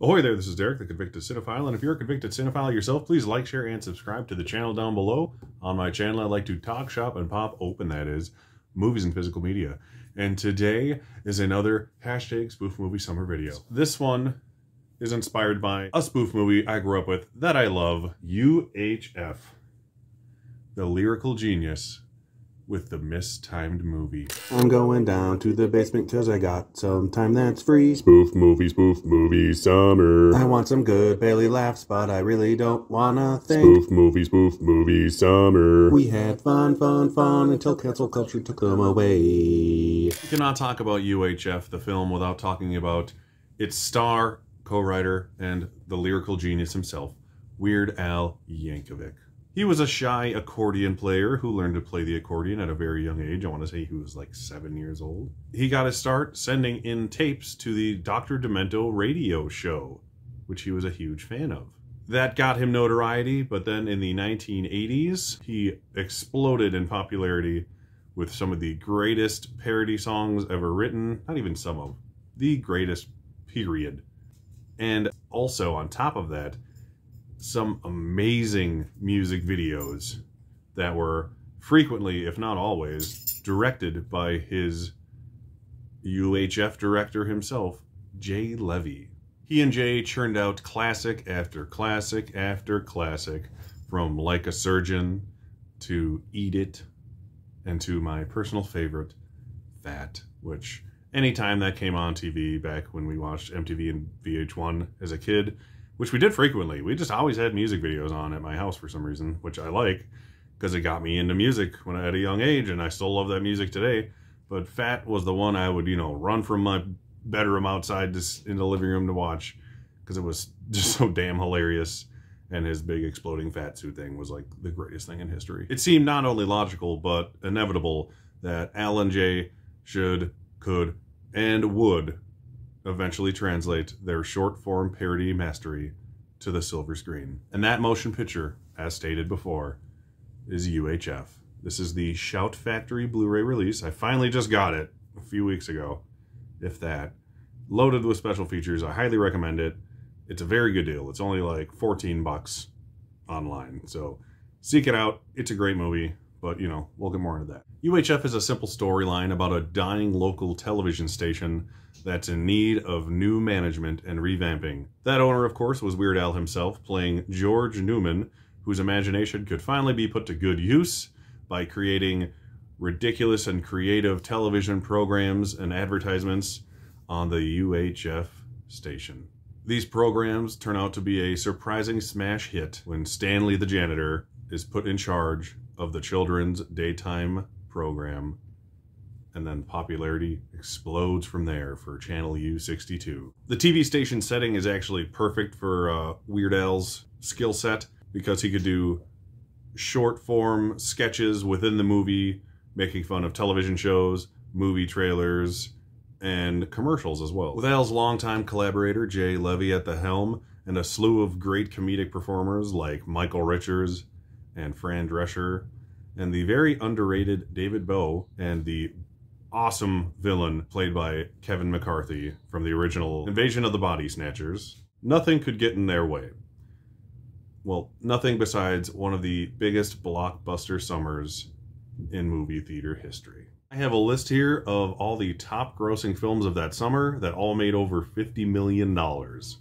Ahoy there, this is Derek, the Convicted Cinephile, and if you're a convicted cinephile yourself, please like, share, and subscribe to the channel down below. On my channel, I like to talk, shop, and pop open, that is, movies and physical media. And today is another hashtag spoof movie summer video. This one is inspired by a spoof movie I grew up with that I love, UHF, the lyrical genius with the mistimed movie. I'm going down to the basement cause I got some time that's free. Spoof movie, summer. I want some good belly laughs, but I really don't wanna think. Spoof movie, summer. We had fun until cancel culture took them away. You cannot talk about UHF, the film, without talking about its star, co-writer, and the lyrical genius himself, Weird Al Yankovic. He was a shy accordion player who learned to play the accordion at a very young age. I want to say he was like 7 years old. He got his start sending in tapes to the Dr. Demento radio show, which he was a huge fan of. That got him notoriety, but then in the 1980s, he exploded in popularity with some of the greatest parody songs ever written. Not even some of, the greatest, period. And also, on top of that, some amazing music videos that were frequently, if not always, directed by his UHF director himself, Jay Levy. He and Jay churned out classic after classic after classic, from Like a Surgeon to Eat It, and to my personal favorite, That, which anytime that came on TV back when we watched MTV and VH1 as a kid, which we did frequently. We just always had music videos on at my house for some reason, which I like, because it got me into music when I had a young age, and I still love that music today. But Fat was the one I would, run from my bedroom outside in the living room to watch, because it was just so damn hilarious, and his big exploding fat suit thing was like the greatest thing in history. It seemed not only logical, but inevitable that Al and Jay should, could, and would eventually translate their short-form parody mastery to the silver screen. And that motion picture, as stated before, is UHF. This is the Shout Factory Blu-ray release. I finally just got it a few weeks ago, if that. Loaded with special features. I highly recommend it. It's a very good deal. It's only like 14 bucks online. So seek it out. It's a great movie, but we'll get more into that. UHF is a simple storyline about a dying local television station that's in need of new management and revamping. That owner, of course, was Weird Al himself, playing George Newman, whose imagination could finally be put to good use by creating ridiculous and creative television programs and advertisements on the UHF station. These programs turn out to be a surprising smash hit when Stanley the janitor is put in charge of the children's daytime program, and then popularity explodes from there for Channel U62. The TV station setting is actually perfect for Weird Al's skill set, because he could do short-form sketches within the movie, making fun of television shows, movie trailers, and commercials as well. With Al's longtime collaborator, Jay Levy, at the helm, and a slew of great comedic performers like Michael Richards and Fran Drescher, and the very underrated David Bowie, and the awesome villain played by Kevin McCarthy from the original Invasion of the Body Snatchers, nothing could get in their way. Well, nothing besides one of the biggest blockbuster summers in movie theater history. I have a list here of all the top grossing films of that summer that all made over $50 million.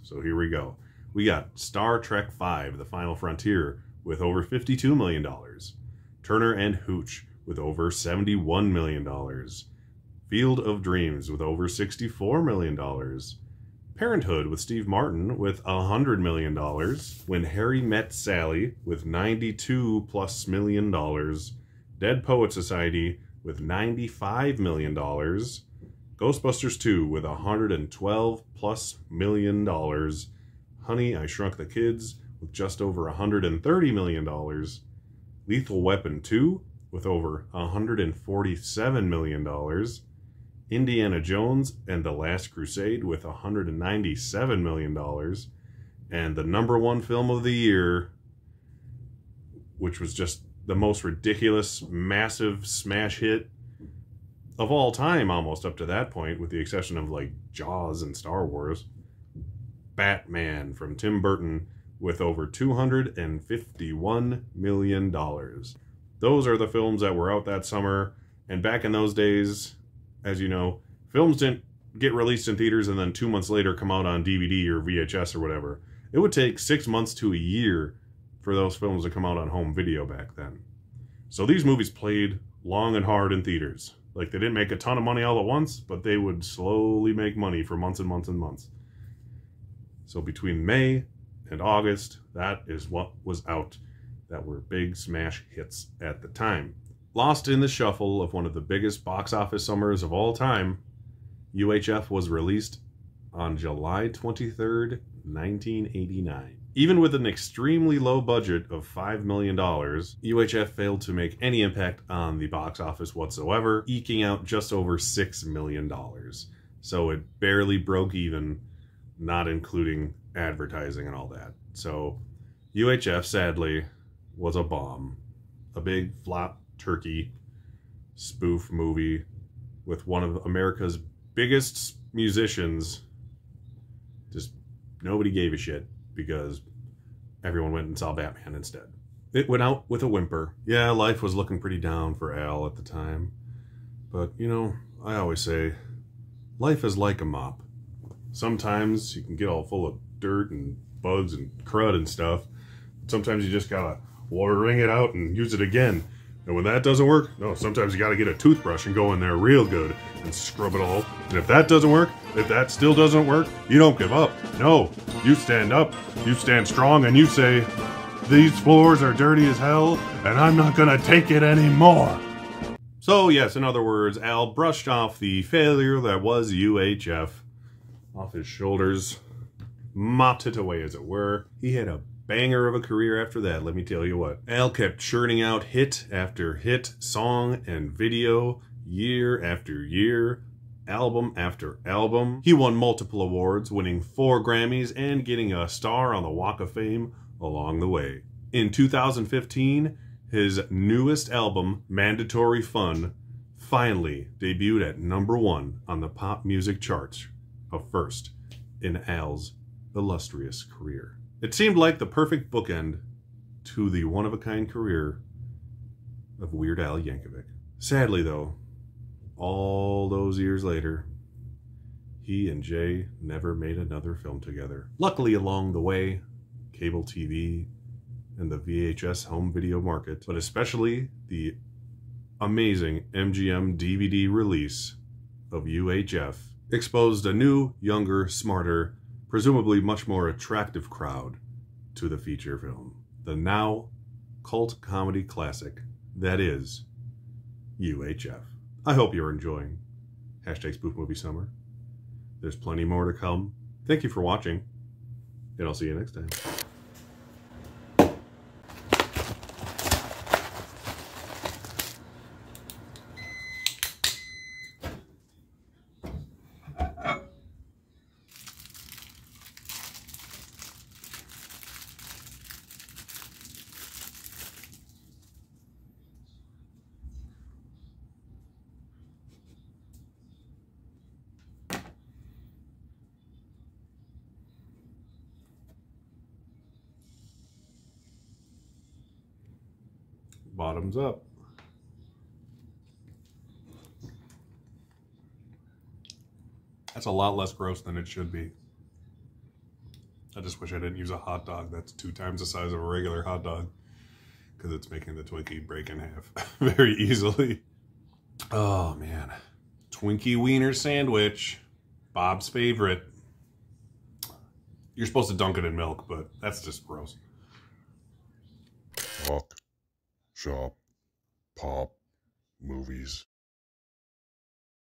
So here we go. We got Star Trek V, The Final Frontier, with over $52 million. Turner and Hooch, with over $71 million. Field of Dreams, with over $64 million. Parenthood, with Steve Martin, with $100 million. When Harry Met Sally, with $92+ million. Dead Poet Society, with $95 million. Ghostbusters 2, with $112+ million. Honey, I Shrunk the Kids, with just over $130 million. Lethal Weapon 2, with over $147 million. Indiana Jones and the Last Crusade, with $197 million. And the #1 film of the year, which was just the most ridiculous, massive smash hit of all time, almost up to that point, with the exception of like Jaws and Star Wars, Batman from Tim Burton with over $251 million. Those are the films that were out that summer. And back in those days, as you know, films didn't get released in theaters and then 2 months later come out on DVD or VHS or whatever. It would take 6 months to a year for those films to come out on home video back then. So these movies played long and hard in theaters. Like, they didn't make a ton of money all at once, but they would slowly make money for months and months and months. So between May and August, that is what was out that were big smash hits at the time. Lost in the shuffle of one of the biggest box office summers of all time, UHF was released on July 23rd, 1989. Even with an extremely low budget of $5 million, UHF failed to make any impact on the box office whatsoever, eking out just over $6 million. So it barely broke even, not including advertising and all that. So UHF, sadly, was a bomb. A big flop turkey spoof movie with one of America's biggest musicians. Just nobody gave a shit because everyone went and saw Batman instead. It went out with a whimper. Yeah, life was looking pretty down for Al at the time. But, you know, I always say, life is like a mop. Sometimes you can get all full of dirt and bugs and crud and stuff. Sometimes you just gotta wring it out and use it again. And when that doesn't work, no, sometimes you gotta get a toothbrush and go in there real good and scrub it all. And if that doesn't work, if that still doesn't work, you don't give up. No, you stand up, you stand strong, and you say, these floors are dirty as hell, and I'm not gonna take it anymore. So yes, in other words, Al brushed off the failure that was UHF off his shoulders, mopped it away as it were. He had a banger of a career after that, let me tell you what. Al kept churning out hit after hit, song and video, year after year, album after album. He won multiple awards, winning 4 Grammys and getting a star on the Walk of Fame along the way. In 2015, his newest album, Mandatory Fun, finally debuted at #1 on the pop music charts, a first in Al's illustrious career. It seemed like the perfect bookend to the one-of-a-kind career of Weird Al Yankovic. Sadly, though, all those years later, he and Jay never made another film together. Luckily, along the way, cable TV and the VHS home video market, but especially the amazing MGM DVD release of UHF, exposed a new, younger, smarter, presumably much more attractive crowd to the feature film. The now cult comedy classic that is UHF. I hope you're enjoying #SpoofMovieSummer. There's plenty more to come. Thank you for watching, and I'll see you next time. Bottoms up. That's a lot less gross than it should be. I just wish I didn't use a hot dog that's 2 times the size of a regular hot dog, because it's making the Twinkie break in half very easily. Oh man. Twinkie wiener sandwich. Bob's favorite. You're supposed to dunk it in milk, but that's just gross. Talk, shop, pop, movies.